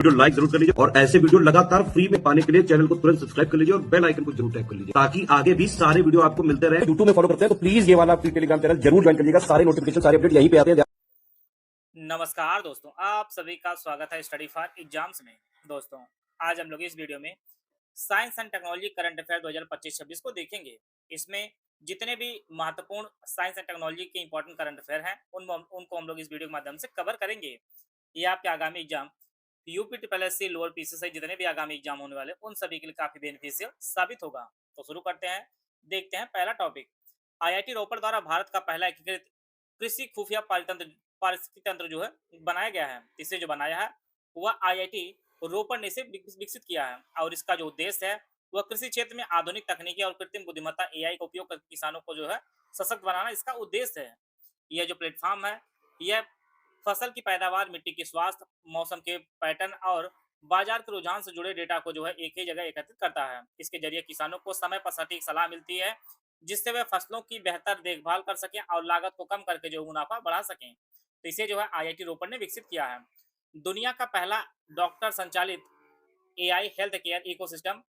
Video like जरूर कर लीजिए और ऐसे वीडियो लगातार फ्री में पाने के लिए चैनल को तुरंत सब्सक्राइब कर लीजिए और बेल आइकन को जरूर टैप कर लीजिए ताकि आगे भी सारे वीडियो आपको मिलते रहे। यूट्यूब में फॉलो करते हैं तो प्लीज ये वाला फ्री टेलीग्राम चैनल जरूर ज्वाइन करिएगा। सारे नोटिफिकेशन सारे अपडेट यहीं पे आते हैं। नमस्कार दोस्तों, आप सभी का स्वागत है स्टडी फॉर एग्जाम्स में। दोस्तों, आज हम लोग इस वीडियो में science and technology current affair 2025-26 को देखेंगे। इसमें जितने भी महत्वपूर्ण साइंस एंड टेक्नोलॉजी के इंपॉर्टेंट करंट अफेयर हैं उनको हम लोग इस वीडियो के माध्यम से कवर करेंगे। ये आपके आगामी exam UP triple S C lower PC से जितने भी आगामी एग्जाम होने वाले उन सभी के लिए काफी बेनिफिशियल साबित होगा। तो शुरू करते हैं, देखते हैं पहला टॉपिक। आईआईटी रोपड़ द्वारा भारत का पहला एकीकृत कृषि खुफिया पारिस्थितिकी तंत्र जो है बनाया गया है। इसे जो बनाया है वह आईआईटी रोपड़ ने इसे विकसित किया है और इसका जो उद्देश्य है वह कृषि क्षेत्र में आधुनिक तकनीकी और कृत्रिम बुद्धिमत्ता एआई का उपयोग कर किसानों को जो है सशक्त बनाना इसका उद्देश्य है। यह जो प्लेटफॉर्म है यह फसल की पैदावार, मिट्टी के स्वास्थ्य, मौसम के पैटर्न और बाजार के रुझान से जुड़े डेटा को जो है एक ही जगह एकत्रित करता है। इसके जरिए किसानों को समय पर सटीक सलाह मिलती है जिससे वे फसलों की बेहतर देखभाल कर सकें और लागत को कम करके जो मुनाफा बढ़ा सकें। तो इसे जो है आईआईटी रोपड़ ने विकसित किया है। दुनिया का पहला डॉक्टर संचालित एआई हेल्थ केयर इकोसिस्टम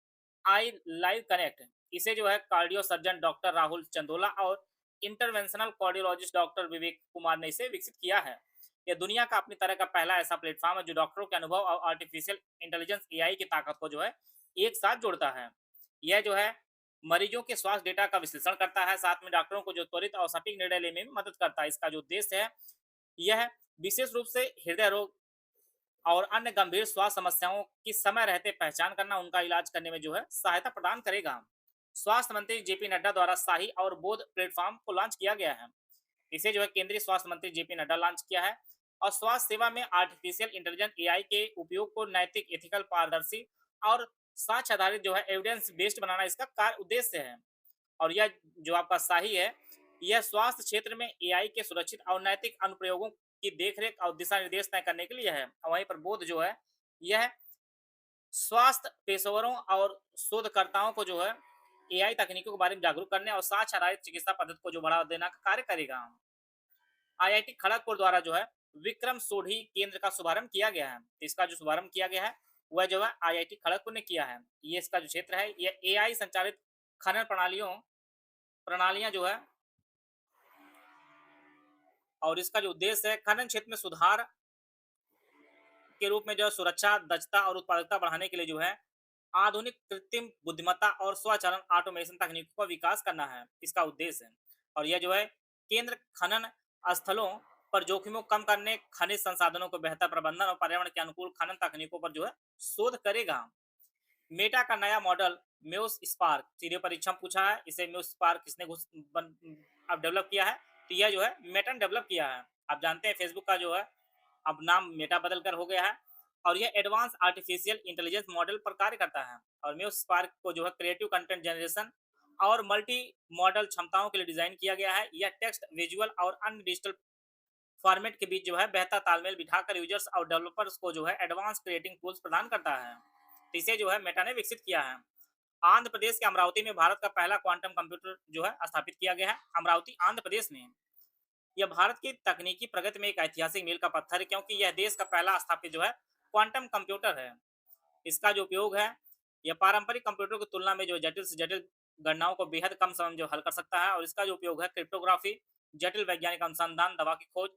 आई लाइव कनेक्ट, इसे जो है cardio surgeon doctor Rahul Chandola और interventional cardiologist doctor Vivek Kumar ने इसे विकसित किया है। यह दुनिया का अपनी तरह का पहला ऐसा प्लेटफॉर्म है जो डॉक्टरों के अनुभव और आर्टिफिशियल इंटेलिजेंस एआई की ताकत को जो है एक साथ जोड़ता है। यह जो है मरीजों के स्वास्थ्य डेटा का विश्लेषण करता है, साथ में डॉक्टरों को जो त्वरित और सटीक निर्णय लेने में मदद करता है। इसका जो उद्देश्य है यह विशेष रूप से हृदय रोग और अन्य गंभीर स्वास्थ्य समस्याओं की समय रहते पहचान करना, उनका इलाज करने में जो है सहायता प्रदान करेगा। स्वास्थ्य मंत्री जेपी नड्डा द्वारा शाही और बोध प्लेटफॉर्म को लॉन्च किया गया है। इसे जो है केंद्रीय स्वास्थ्य मंत्री जेपी नड्डा लॉन्च किया है और स्वास्थ्य सेवा में आर्टिफिशियल इंटेलिजेंस एआई के उपयोग को नैतिक, एथिकल, पारदर्शी और साक्ष्य आधारित जो है एविडेंस बेस्ड बनाना इसका कार्य उद्देश्य है। और यह जो आपका शाही है यह स्वास्थ्य क्षेत्र में एआई के सुरक्षित और नैतिक अनुप्रयोगों की देखरेख और दिशा निर्देश तय करने के लिए है। और वहीं पर बोध जो है यह स्वास्थ्य पेशेवरों और शोधकर्ताओं को जो है एआई तकनीकों के बारे में जागरूक करने और साक्ष्य आधारित चिकित्सा पद्धति को जो बढ़ावा देना का कार्य करेगा। आईआईटी खड़गपुर द्वारा जो है विक्रम सोढ़ी केंद्र का शुभारंभ किया गया है। इसका जो शुभारंभ किया गया है वह जो है आईआईटी खड़गपुर ने किया है। ये इसका जो क्षेत्र है यह एआई संचालित खनन प्रणालियां जो है और इसका जो उद्देश्य है खनन क्षेत्र में सुधार के रूप में जो है सुरक्षा, दक्षता और उत्पादकता बढ़ाने के लिए जो है आधुनिक कृत्रिम बुद्धिमत्ता और स्वचालन ऑटोमेशन तकनीकों का विकास करना है इसका उद्देश्य है। और यह जो है केंद्र खनन स्थलों पर जोखिमों को कम करने, खनिज संसाधनों को बेहतर प्रबंधन और पर्यावरण के अनुकूल खनन तकनीकों पर जो है शोध करेगा। मेटा का नया मॉडल म्यूस स्पार्क, सीधे परीक्षा में पूछा है इसे म्यूस स्पार्क किसने अब डेवलप किया है, तो यह जो है मेटा ने डेवलप किया है। आप जानते हैं फेसबुक का जो है अब नाम मेटा बदल कर हो गया है और यह एडवांस आर्टिफिशियल इंटेलिजेंस मॉडल पर कार्य करता है। और म्यूस स्पार्क को जो है क्रिएटिव कंटेंट जनरेशन और मल्टी मॉडल क्षमताओं के लिए डिजाइन किया गया है। यह टेक्स्ट, विजुअल और अन्य डिजिटल फॉर्मेट के बीच जो है बेहतर तालमेल बिठाकर यूजर्स और डेवलपर्स को जो है एडवांस क्रिएटिंग टूल्स प्रदान करता है। तो इसे जो है मेटा ने विकसित किया है। आंध्र प्रदेश के अमरावती में भारत का पहला क्वांटम कंप्यूटर जो है स्थापित किया गया है। अमरावती आंध्र प्रदेश में यह भारत की तकनीकी प्रगति में एक ऐतिहासिक मील का पत्थर है क्योंकि यह देश का पहला स्थापित जो है क्वांटम कंप्यूटर है। इसका जो उपयोग है यह पारंपरिक कंप्यूटर की तुलना में जो जटिल से जटिल गणनाओं को बेहद कम समय में जो हल कर सकता है। और इसका जो उपयोग है क्रिप्टोग्राफी, जटिल वैज्ञानिक अनुसंधान, दवा की खोज,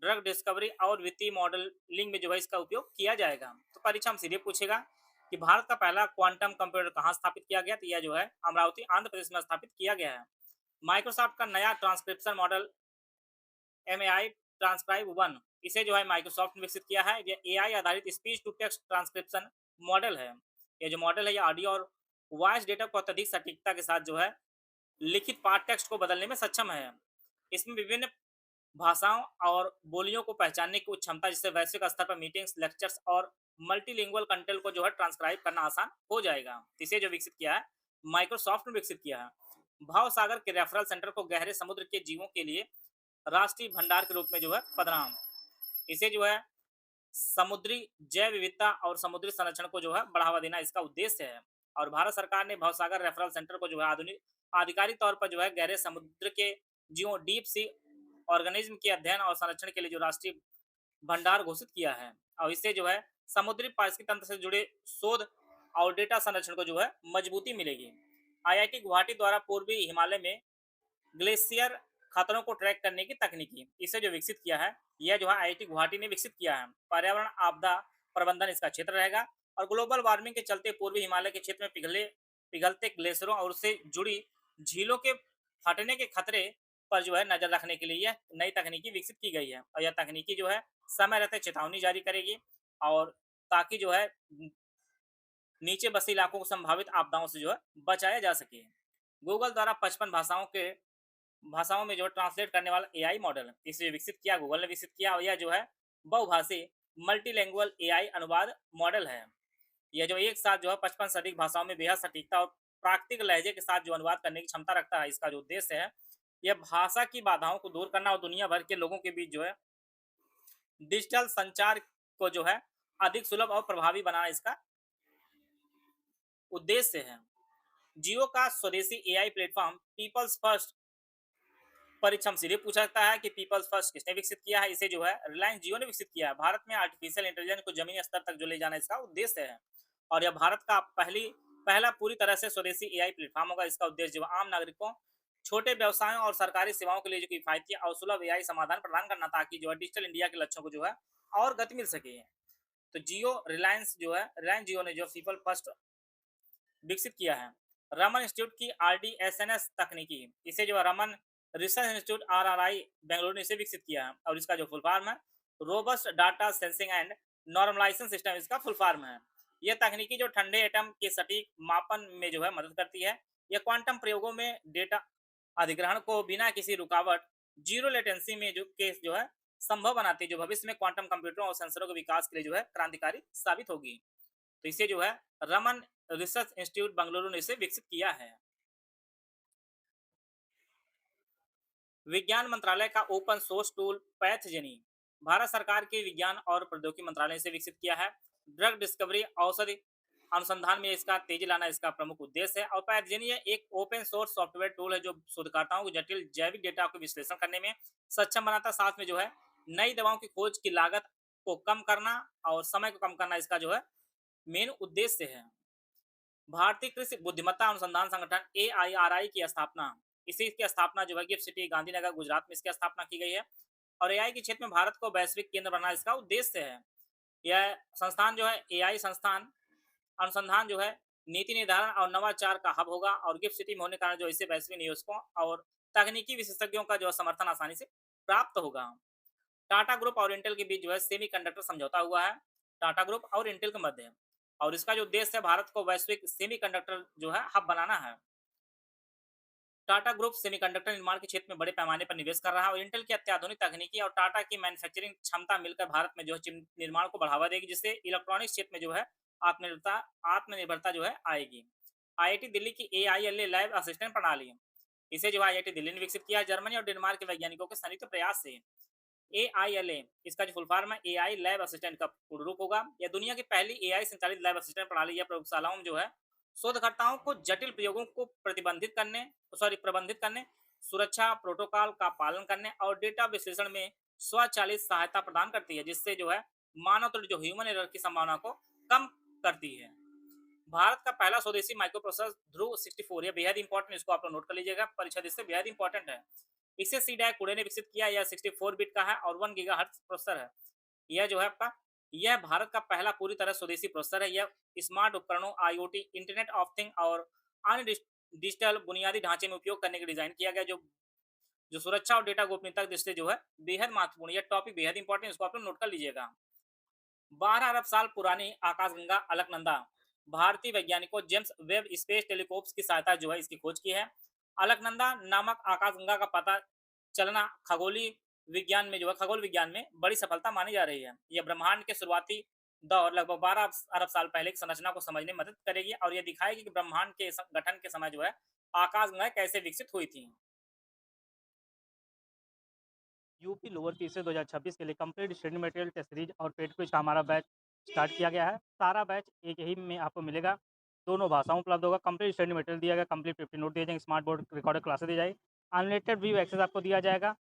ड्रग डिस्कवरी और वित्तीय मॉडलिंग में जो है इसका उपयोग किया जाएगा। तो परीक्षा में सीधे पूछेगा कि भारत का पहला क्वांटम कंप्यूटर कहाँ स्थापित किया गया, तो यह जो है अमरावती आंध्र प्रदेश में स्थापित किया गया है। माइक्रोसॉफ्ट का नया transcription model MAI transcribe one, इसे जो है माइक्रोसॉफ्ट ने विकसित किया है। यह एआई आधारित speech to text transcription model है। यह जो मॉडल है यह ऑडियो और वॉइस डेटा को अत्यधिक सटीकता के साथ जो है लिखित पाठ टेक्स्ट को बदलने में सक्षम है। इसमें विभिन्न भाषाओं और बोलियों को पहचानने की उच्च क्षमता जिससे वैश्विक स्तर पर मीटिंग्स, लेक्चर्स और मल्टीलिंगुअल कंटेंट को जो है ट्रांसक्राइब करना आसान हो जाएगा। इसे जो विकसित किया है माइक्रोसॉफ्ट ने विकसित किया है। भाव सागर के रेफरल सेंटर को गहरे समुद्र के जीवों के लिए राष्ट्रीय भंडार के रूप में जो है पदनाम, इसे जो है समुद्री जैव विविधता और समुद्री संरक्षण को जो है बढ़ावा देना इसका उद्देश्य है। और भारत सरकार ने भवसागर रेफरल सेंटर को जो है आधुनिक आधिकारिक तौर पर जो है गहरे समुद्र के जीवों, डीप सी ऑर्गेनिज्म के अध्ययन और संरक्षण के लिए जो राष्ट्रीय भंडार घोषित किया है। और इससे जो है समुद्री पारिस्थितिक तंत्र से जुड़े शोध और डेटा संरक्षण को जो है मजबूती मिलेगी। आईआईटी गुवाहाटी द्वारा पूर्वी हिमालय में ग्लेशियर खतरों को ट्रैक करने की तकनीकी इसे जो विकसित किया है, यह जो है आईआईटी गुवाहाटी ने विकसित किया है। पर्यावरण आपदा प्रबंधन इसका क्षेत्र रहेगा और ग्लोबल वार्मिंग के चलते पूर्वी हिमालय के क्षेत्र में पिघलते ग्लेशियरों और उससे जुड़ी झीलों के फटने के खतरे पर जो है नजर रखने के लिए यह नई तकनीकी विकसित की गई है और यह तकनीकी जो है समय रहते चेतावनी जारी करेगी और ताकि जो है नीचे बसे इलाकों को संभावित आपदाओं से जो है बचाया जा सके। गूगल द्वारा 55 भाषाओं में जो है ट्रांसलेट करने वाला एआई मॉडल इसे विकसित किया, गूगल ने विकसित किया और यह जो है बहुभाषी मल्टीलैंग्वेज एआई अनुवाद मॉडल है। यह जो एक साथ जो है 55 से अधिक भाषाओं में बेहद सटीकता और प्राकृतिक लहजे के साथ जो अनुवाद करने की क्षमता रखता है। इसका जो उद्देश्य है, यह भाषा की बाधाओं को दूर करना और दुनिया भर के लोगों के बीच जो है डिजिटल संचार को जो है अधिक सुलभ और प्रभावी बनाना इसका उद्देश्य है। जियो का स्वदेशी एआई प्लेटफॉर्म पीपल्स फर्स्ट परीक्षण सीधे पूछा जाता है कि पीपल्स फर्स्ट किसने विकसित किया है। इसे जो है रिलायंस जियो ने विकसित किया है। भारत में आर्टिफिशियल इंटेलिजेंस को जमीनी स्तर तक जो ले जाना इसका उद्देश्य है और यह भारत का पहला पूरी तरह से स्वदेशी एआई प्लेटफॉर्म होगा। इसका उद्देश्य जो आम नागरिकों, छोटे व्यवसायों और सरकारी सेवाओं के लिए जो किफायती और सुलभ एआई समाधान प्रदान करना, ताकि जो है डिजिटल इंडिया के लक्ष्यों को जो है और गति मिल सके। तो रिलायंस जियो ने जो पीपल फर्स्ट विकसित किया है। रमन इंस्टीट्यूट की आरडीएसएनएस तकनीकी इसे जो है Raman research institute RRI Bengaluru ने इसे विकसित किया है और इसका जो फुल फॉर्म है robust data sensing and normalization system इसका फुल फॉर्म है। यह तकनीकी जो ठंडे एटम के सटीक मापन में जो है मदद करती है। यह क्वांटम प्रयोगों में डेटा अधिग्रहण को बिना किसी रुकावट जीरो लेटेंसी में जो है संभव बनाती है, जो भविष्य में क्वांटम कंप्यूटरों और सेंसरों के विकास के लिए जो है क्रांतिकारी साबित होगी। तो इसे जो है रमन रिसर्च इंस्टीट्यूट बेंगलुरु ने इसे विकसित किया है। विज्ञान मंत्रालय का ओपन सोर्स टूल पैथजेनी भारत सरकार के विज्ञान और प्रौद्योगिकी मंत्रालय से विकसित किया है। ड्रग डिस्कवरी औषधि अनुसंधान में इसका तेजी लाना इसका प्रमुख उद्देश्य है और पैथजेनी एक ओपन सोर्स सॉफ्टवेयर टूल है जो शोधकर्ताओं को जटिल जैविक डेटा को विश्लेषण करने में सक्षम बनाता है। साथ में जो है नई दवाओं की खोज की लागत को कम करना और समय को कम करना इसका जो है मेन उद्देश्य है। भारतीय कृषि बुद्धिमत्ता अनुसंधान संगठन एआईआरआई की स्थापना इसी की स्थापना जो है गिफ्ट सिटी गांधीनगर गुजरात में इसकी स्थापना की गई है और एआई के क्षेत्र में भारत को वैश्विक केंद्र बनाना इसका उद्देश्य है। यह संस्थान जो है एआई संस्थान अनुसंधान जो है नीति निर्धारण और नवाचार का हब होगा और गिफ्ट सिटी में होने के कारण जो इसे वैश्विक निवेशकों और तकनीकी विशेषज्ञों का जो है समर्थन आसानी से प्राप्त होगा। टाटा ग्रुप और इंटेल के बीच जो है सेमीकंडक्टर समझौता हुआ है, टाटा ग्रुप और इंटेल के मध्य, और इसका जो उद्देश्य है भारत को वैश्विक सेमीकंडक्टर जो है हब बनाना है। टाटा ग्रुप सेमीकंडक्टर निर्माण के क्षेत्र में बड़े पैमाने पर निवेश कर रहा है और इंटेल की अत्याधुनिक तकनीकी और टाटा की मैन्युफैक्चरिंग क्षमता मिलकर भारत में जो है चिप निर्माण को बढ़ावा देगी, जिससे इलेक्ट्रॉनिक्स क्षेत्र में जो है आत्मनिर्भरता आत्मनिर्भरता जो है आएगी। आईआईटी दिल्ली की एआईएलए लैब असिस्टेंट प्रणाली इसे जो है आईआईटी दिल्ली ने विकसित किया है जर्मनी और डेनमार्क के वैज्ञानिकों के संयुक्त प्रयास से। एआईएलए इसका जो फुल फॉर्म है एआई लैब असिस्टेंट का पूर्ण रूप होगा। यह दुनिया की पहली एआई संचालित लैब असिस्टेंट प्रणाली या प्रयोगशालाओं में जो है शोधकर्ताओं को जटिल प्रयोगों को प्रबंधित करने, सुरक्षा प्रोटोकॉल का पालन करने और डेटा विश्लेषण में स्वचालित सहायता प्रदान करती है, जिससे जो है मानव त्रुटि जो ह्यूमन एरर की संभावना को कम करती है। भारत का पहला स्वदेशी माइक्रो प्रोसेसर ध्रुव 64 यह बेहद इंपॉर्टेंट, इसको आप लोग नोट कर लीजिएगा, परीक्षा इससे बेहद इंपॉर्टेंट है। इसे सीडैक पुणे ने विकसित किया। यह 64 बिट का है और 1 गीगाहर्ट्ज प्रोसेसर है। यह जो है आपका यह भारत का पहला पूरी तरह स्वदेशी प्रोसेसर है। यह स्मार्ट उपकरणों, आईओटी, इंटरनेट ऑफ थिंग और अन्य डिजिटल बुनियादी ढांचे में उपयोग करने के डिजाइन किया गया, जो जो सुरक्षा और डेटा गोपनीयता की दृष्टि से जो है बेहद महत्वपूर्ण। यह टॉपिक बेहद इंपॉर्टेंट, इसको आप लोग नोट कर लीजिएगा। 12 अरब साल पुरानी आकाशगंगा अलकनंदा भारतीय वैज्ञानिकों जेम्स वेब स्पेस टेलीस्कोप की सहायता जो है इसकी खोज की है। अलकनंदा नामक आकाशगंगा का पता चलना खगोल विज्ञान में बड़ी सफलता मानी जा रही है। यह ब्रह्मांड के शुरुआती दौर लगभग 12 अरब साल पहले की संरचना को समझने में मदद करेगी और यह दिखाएगी कि ब्रह्मांड के गठन के समय जो है आकाशगंगाएं कैसे विकसित हुई थी। यूपी लोअर तीसरे 2026 के लिए complete study material test series और पेड क्विज का हमारा बैच स्टार्ट किया गया है। सारा बैच एक ही में आपको मिलेगा, दोनों भाषाओं उपलब्ध होगा। कंप्लीट स्टडी मटेरियल दिया गया, कंप्लीट 50 नोट दिए जाएंगे, स्मार्ट बोर्ड रिकॉर्डेड क्लासेस दी जाएगी, अनलिमिटेड व्यू एक्सेस आपको दिया जाएगा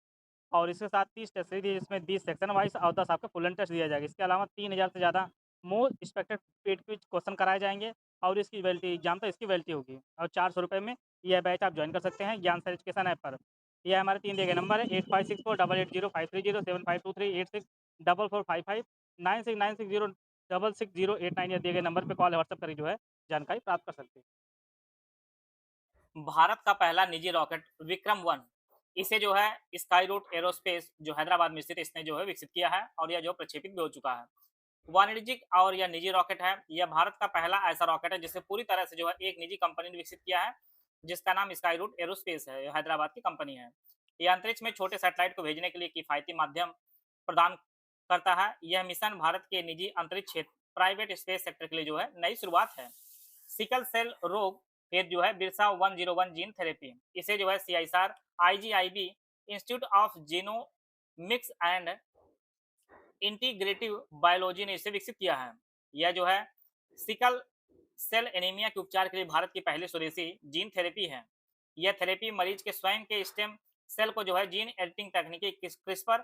और इसके साथ 30 टेस्ट सीरीज जिसमें 20 सेक्शन वाइज और 10 आपका फुल एंड टेस्ट दिया जाएगा। इसके अलावा 3000 से ज़्यादा most expected paid quiz question कराए जाएँगे और इसकी वैलिडिटी एग्ज़ाम तक इसकी वैलिडिटी होगी और ₹400 में यह बैच आप जॉइन कर सकते हैं ज्ञान सर एजुकेशन ऐप पर। ये हमारे 3 दिए गए नंबर है 8564880530 7523 864455 9696066089 ये दिए गए नंबर पे कॉल या व्हाट्सएप करके जो है जानकारी प्राप्त कर सकते हैं। भारत का पहला निजी रॉकेट विक्रम-1 इसे जो है स्काई रूट एरोस्पेस जो हैदराबाद में स्थित इसने जो है विकसित किया है और यह जो प्रक्षेपित भी हो चुका है। वाणिज्यिक और यह निजी रॉकेट है। यह भारत का पहला ऐसा रॉकेट है जिसे पूरी तरह से जो है एक निजी कंपनी ने विकसित किया है, जिसका नाम स्काई रूट एरोस्पेस है। यह हैदराबाद की कंपनी है। यह अंतरिक्ष में छोटे सैटेलाइट को भेजने के लिए किफायती माध्यम प्रदान करता है। यह मिशन भारत के निजी अंतरिक्ष क्षेत्र प्राइवेट स्पेस सेक्टर के लिए जो है नई शुरुआत है। सिकल सेल रोग हेतु जो है बिरसा 101 जीन थेरेपी इसे जो है CIR IGIB institute of genomics and integrative biology ने इसे विकसित किया है। यह जो है सिकल सेल एनीमिया के उपचार के लिए भारत की पहली स्वदेशी जीन थेरेपी है। यह थेरेपी मरीज के स्वयं के स्टेम सेल को जो है जीन एडिटिंग तकनीकी क्रिस्पर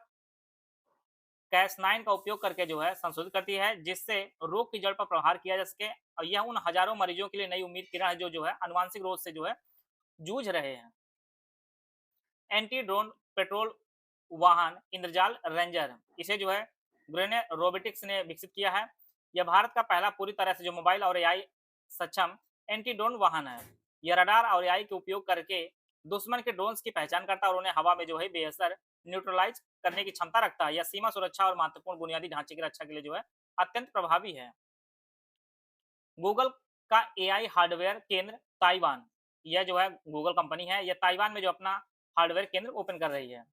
कैस9 का उपयोग करके जो है संशोधित करती है, जिससे रोग की जड़ पर प्रहार किया जा सके और यह उन हजारों मरीजों के लिए नई उम्मीद किरण है जो है अनुवांशिक रोग से जो है जूझ रहे हैं। एंटी ड्रोन पेट्रोल वाहन इंद्रजाल रेंजर इसे जो है ग्रेने रोबोटिक्स ने विकसित किया है। यह भारत का पहला पूरी तरह से जो मोबाइल और एआई सक्षम एंटी ड्रोन वाहन है। यह रडार और एआई के उपयोग करके दुश्मन के ड्रोन्स की पहचान करता है और उन्हें हवा में जो है बेअसर न्यूट्रलाइज करने की क्षमता रखता है। यह सीमा सुरक्षा और महत्वपूर्ण बुनियादी ढांचे की रक्षा के लिए जो है अत्यंत प्रभावी है। गूगल का एआई हार्डवेयर केंद्र ताइवान यह जो है गूगल कंपनी है, यह ताइवान में जो अपना हार्डवेयर केंद्र ओपन कर रही है।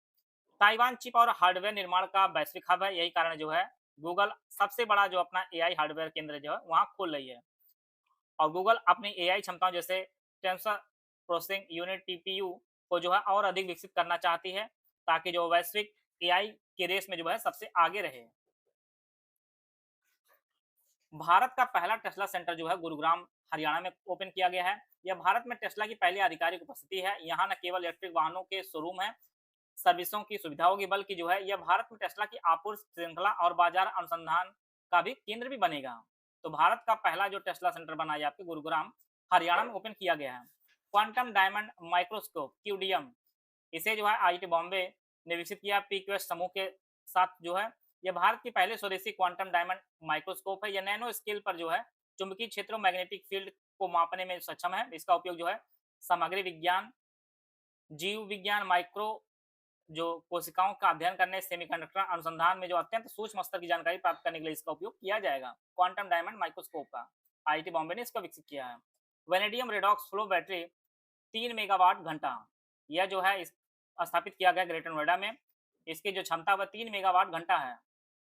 ताइवान चिप और हार्डवेयर निर्माण का वैश्विक हब है। यही कारण जो है गूगल सबसे बड़ा जो अपना एआई हार्डवेयर केंद्र जो है वहां खोल रही है और गूगल अपनी एआई क्षमताओं जैसे टेंसर प्रोसेसिंग यूनिट टीपीयू को जो है और अधिक विकसित करना चाहती है ताकि जो वैश्विक एआई के रेस में जो है सबसे आगे रहे। भारत का पहला टेस्ला सेंटर जो है गुरुग्राम हरियाणा में ओपन किया गया है। यह भारत में टेस्ला की पहली आधिकारिक उपस्थिति है। यहाँ न केवल इलेक्ट्रिक वाहनों के शोरूम है सर्विसों की सुविधा होगी, बल्कि जो है यह भारत में टेस्ला की आपूर्ति श्रृंखला और बाजार अनुसंधान का भी केंद्र भी बनेगा। तो भारत का पहला जो टेस्ला सेंटर बना है आपके गुरुग्राम हरियाणा में ओपन किया गया है। क्वांटम डायमंड माइक्रोस्कोप क्यूडीएम इसे जो है आईआईटी बॉम्बे ने विकसित किया पीक्वेस्ट समूह के साथ जो है। यह भारत की पहले स्वदेशी क्वांटम डायमंड माइक्रोस्कोप है। यह नैनो स्केल पर जो है चुंबकीय क्षेत्रों मैग्नेटिक फील्ड को मापने में सक्षम है। इसका उपयोग जो है सामग्री विज्ञान जीव विज्ञान माइक्रो जो कोशिकाओं का अध्ययन करने सेमीकंडक्टर अनुसंधान में जो अत्यंत सूक्ष्म स्तर की जानकारी प्राप्त करने के लिए इसका उपयोग किया जाएगा। क्वांटम डायमंड माइक्रोस्कोप का आईआईटी बॉम्बे ने इसका विकसित किया है। Vanadium redox flow battery 3 megawatt घंटा यह जो है स्थापित किया गया ग्रेटर नोएडा में। इसकी जो क्षमता वह 3 मेगावाट घंटा है।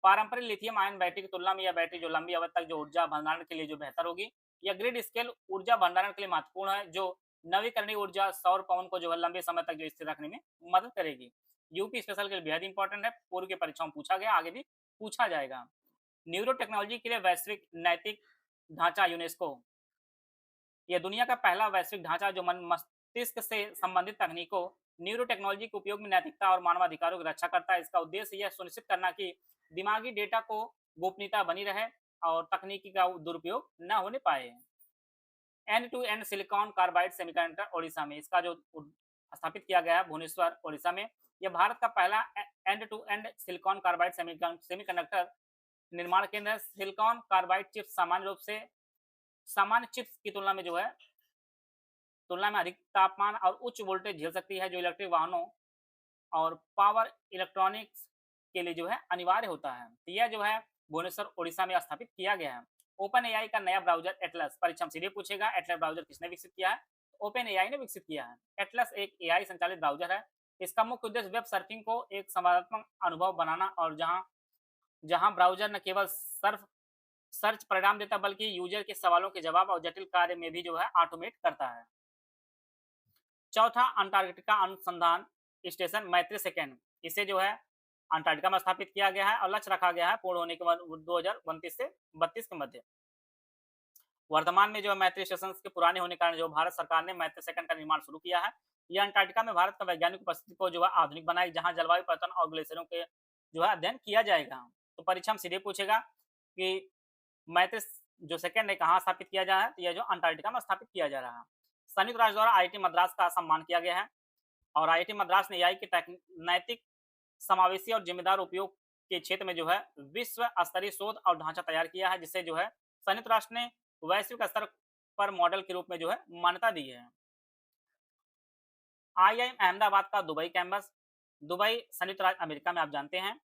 पारंपरिक लिथियम आयन बैटरी की तुलना में यह बैटरी जो लंबी अवधि तक जो ऊर्जा भंडारण के लिए जो बेहतर होगी। यह ग्रिड स्केल ऊर्जा भंडारण के लिए महत्वपूर्ण है, जो नवीकरणीय ऊर्जा सौर पवन को जो है लंबे समय तक जो स्थिर रखने में मदद करेगी। यूपी स्पेशल के लिए बेहद इंपॉर्टेंट है, पूर्व के परीक्षाओं में पूछा गया, आगे भी पूछा जाएगा। न्यूरो टेक्नोलॉजी के लिए वैश्विक नैतिक ढांचा यूनेस्को यह दुनिया का पहला वैश्विक ढांचा जो मन मस्तिष्क से संबंधित तकनीकों न्यूरो टेक्नोलॉजी के उपयोग में नैतिकता और मानवाधिकारों की रक्षा करता है। इसका उद्देश्य यह सुनिश्चित करना कि दिमागी डेटा को गोपनीयता बनी रहे और तकनीकी का दुरुपयोग न होने पाए। End to end silicon carbide semiconductor Odisha में इसका जो स्थापित किया गया है भुवनेश्वर ओडिशा में। यह भारत का पहला end to end silicon carbide semiconductor निर्माण केंद्र है। सिलिकॉन कार्बाइड चिप्स सामान्य रूप से सामान्य चिप्स की तुलना में अधिक तापमान और उच्च वोल्टेज झेल सकती है, जो इलेक्ट्रिक वाहनों और पावर इलेक्ट्रॉनिक्स के लिए जो है अनिवार्य होता है। तो यह जो है भुवनेश्वर ओडिशा में स्थापित किया गया है। ओपन एआई का नया ब्राउजर एटलस परीक्षा में सीधे पूछेगा। एटलस ब्राउजर किसने विकसित किया है? ओपन एआई ने विकसित किया है। एटलस एक एआई संचालित ब्राउजर है। इसका मुख्य उद्देश्य वेब सर्फिंग को एक संवादात्मक अनुभव बनाना और जहां ब्राउजर न केवल सर्च परिणाम देता बल्कि यूजर के सवालों के जवाब और जटिल कार्य में भी जो है ऑटोमेट करता है। चौथा अंटार्कटिका अनुसंधान स्टेशन मैत्री सेकंड इसे जो है अंटार्कटिका में स्थापित किया गया है और लक्ष्य रखा गया है पूर्ण होने के बाद 2029 से 32 के मध्य। वर्तमान में जो है मैत्री स्टेशन के पुराने होने के कारण जो भारत सरकार ने मैत्री सेकंड का निर्माण शुरू किया है। यह अंटार्कटिका में भारत का वैज्ञानिक उपस्थिति को जो है आधुनिक बनाए, जहां जलवायु परिवर्तन और ग्लेशियरों के जो है अध्ययन किया जाएगा। तो परीक्षा में सीधे पूछेगा कि मैत्रिस जो सेकंड है कहाँ स्थापित किया जा रहा है, तो यह जो अंटार्कटिका में स्थापित किया जा रहा है। संयुक्त राष्ट्र द्वारा आईआईटी मद्रास का सम्मान किया गया है और आईआईटी मद्रास ने एआई के नैतिक, समावेशी और जिम्मेदार उपयोग के क्षेत्र में जो है विश्व स्तरीय शोध और ढांचा तैयार किया है, जिससे जो है संयुक्त राष्ट्र ने वैश्विक स्तर पर मॉडल के रूप में जो है मान्यता दी है। आईआईएम अहमदाबाद का दुबई कैंपस, दुबई संयुक्त राज्य अमेरिका में आप जानते हैं,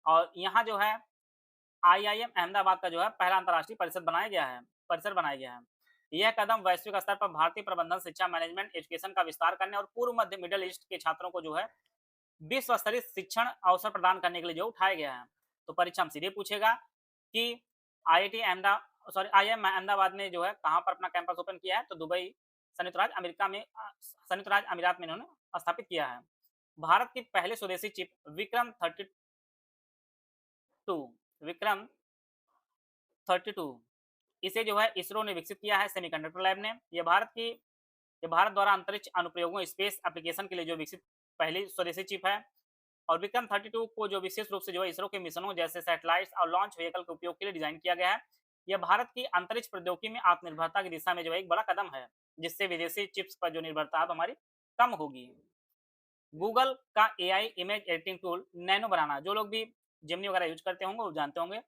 और यहाँ जो है आईआईएम अहमदाबाद का जो है पहला अंतर्राष्ट्रीय परिसर बनाया गया है। यह कदम वैश्विक स्तर पर भारतीय प्रबंधन, शिक्षा, मैनेजमेंट, एजुकेशन का विस्तार करने और पूर्व मध्य मिडिल ईस्ट के छात्रों को जो है विश्व स्तरीय शिक्षण अवसर प्रदान करने के लिए जो उठाया गया है। तो परीक्षा में सीधे पूछेगा कि आईआईएम अहमदाबाद ने जो है कहाँ पर अपना कैंपस ओपन किया है, तो दुबई संयुक्त राज्य अमीरात में इन्होंने स्थापित किया है। भारत की पहले स्वदेशी चिप विक्रम 32 इसे जो है इसरो ने विकसित किया है सेमीकंडक्टर लैब ने। यह भारत द्वारा अंतरिक्ष अनुप्रयोगों, स्पेस एप्लीकेशन के लिए जो विकसित पहली स्वदेशी चिप है। और विक्रम 32 को जो विशेष रूप से जो है इसरो के मिशनों जैसे सैटेलाइट्स और लॉन्च व्हीकल के उपयोग के लिए डिजाइन किया गया है। यह भारत की अंतरिक्ष प्रौद्योगिकी में आत्मनिर्भरता की दिशा में जो है एक बड़ा कदम है, जिससे विदेशी चिप्स पर जो निर्भरता अब हमारी कम होगी। गूगल का AI image editing tool nano banana, जो लोग भी जेमिनी वगैरह यूज करते होंगे वो जानते होंगे।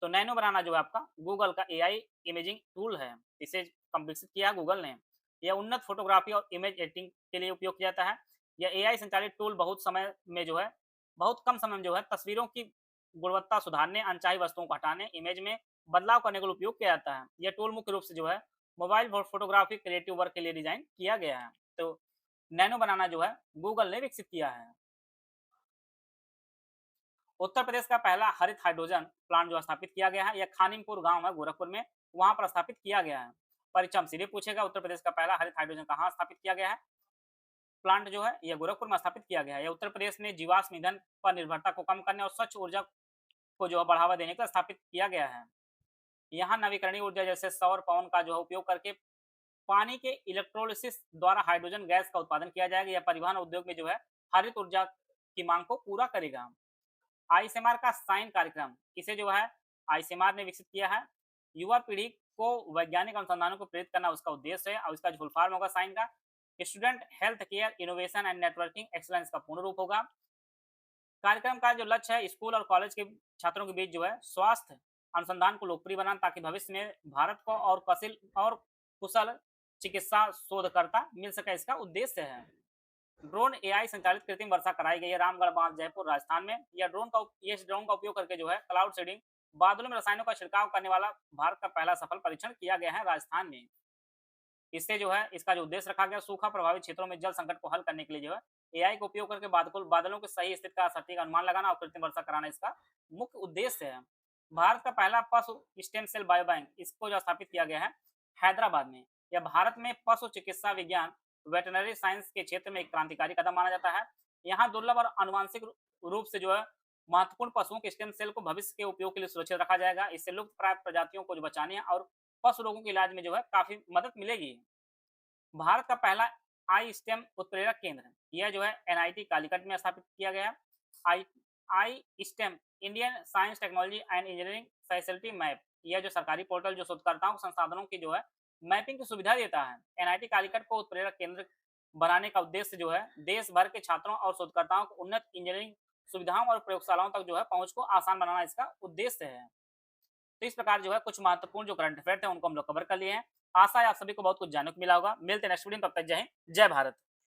तो नैनो बनाना जो है आपका गूगल का एआई इमेजिंग टूल है, इसे विकसित किया गूगल ने। यह उन्नत फोटोग्राफी और इमेज एडिटिंग के लिए उपयोग किया जाता है। यह एआई संचालित टूल बहुत कम समय में जो है तस्वीरों की गुणवत्ता सुधारने, अनचाही वस्तुओं को हटाने, इमेज में बदलाव करने के लिए उपयोग किया जाता है। यह टूल मुख्य रूप से जो है मोबाइल फोटोग्राफी क्रिएटिव वर्क के लिए डिजाइन किया गया है। तो नैनो बनाना जो है गूगल ने विकसित किया है। उत्तर प्रदेश का पहला हरित हाइड्रोजन प्लांट जो स्थापित किया गया है, यह खानिमपुर गांव है गोरखपुर में, वहां पर स्थापित किया गया है। परीक्षा में सीधे पूछेगा उत्तर प्रदेश का पहला हरित हाइड्रोजन कहाँ स्थापित किया गया है, प्लांट जो है यह गोरखपुर में स्थापित किया गया है। यह उत्तर प्रदेश ने जीवाश्म ईंधन पर निर्भरता को कम करने और स्वच्छ ऊर्जा को जो है बढ़ावा देने के लिए स्थापित किया गया है। यहाँ नवीकरणीय ऊर्जा जैसे सौर, पवन का जो है उपयोग करके पानी के इलेक्ट्रोलिसिस द्वारा हाइड्रोजन गैस का उत्पादन किया जाएगा। यह परिवहन उद्योग में जो है हरित ऊर्जा की मांग को पूरा करेगा। आईसीएमआर का साइन कार्यक्रम, इसे जो है आईसीएमआर ने विकसित किया है। युवा पीढ़ी को वैज्ञानिक अनुसंधानों को प्रेरित करना उसका उद्देश्य है, और इसका जो फुल फॉर्म होगा साइन का student health care innovation and networking excellence का पूर्ण रूप होगा। कार्यक्रम का जो लक्ष्य है स्कूल और कॉलेज के छात्रों के बीच जो है स्वास्थ्य अनुसंधान को लोकप्रिय बनाना, ताकि भविष्य में भारत को और कुशल चिकित्सा शोधकर्ता मिल सके, इसका उद्देश्य है। ड्रोन एआई संचालित कृत्रिम वर्षा कराई गई है रामगढ़ बांध जयपुर राजस्थान में। यह ड्रोन का उपयोग करके जो है क्लाउड सीडिंग, बादलों में रसायनों का छिड़काव करने वाला भारत का पहला सफल परीक्षण किया गया है राजस्थान में। इससे जो है इसका जो उद्देश्य रखा गया सूखा प्रभावित क्षेत्रों में जल संकट को हल करने के लिए जो है एआई का उपयोग करके बादलों की सही स्थिति का सटीक अनुमान लगाना और कृत्रिम वर्षा कराना इसका मुख्य उद्देश्य है। भारत का पहला पशु स्टेम सेल बायोबैंक, इसको जो स्थापित किया गया है हैदराबाद में। यह भारत में पशु चिकित्सा विज्ञान वेटनरी साइंस के क्षेत्र में एक क्रांतिकारी कदम माना जाता है। यहाँ दुर्लभ और अनुवांशिक रूप से जो है महत्वपूर्ण पशुओं के स्टेम सेल को भविष्य के उपयोग के लिए सुरक्षित रखा जाएगा। इससे लुप्त प्राय प्रजातियों को जो बचाने और पशु रोगों के इलाज में जो है काफी मदद मिलेगी। भारत का पहला आई स्टेम उत्प्रेरक केंद्र, यह जो है एनआईटी कालीकट में स्थापित किया गया। I STEM Indian science technology and engineering facility map, यह जो सरकारी पोर्टल जो शोधकर्ताओं को संसाधनों की जो है मैपिंग की सुविधा देता है। एनआईटी कालीकट को उत्प्रेरक केंद्र बनाने का उद्देश्य जो है देश भर के छात्रों और शोधकर्ताओं को उन्नत इंजीनियरिंग सुविधाओं और प्रयोगशालाओं तक जो है पहुंच को आसान बनाना इसका उद्देश्य है। तो इस प्रकार जो है कुछ महत्वपूर्ण जो करंट अफेयर थे उनको हम लोग कवर कर लिए हैं। आशा है आप सभी को बहुत कुछ जानने को मिला होगा। मिलते हैं नेक्स्ट वीडियो में, तब तक जय हिंद, जय भारत।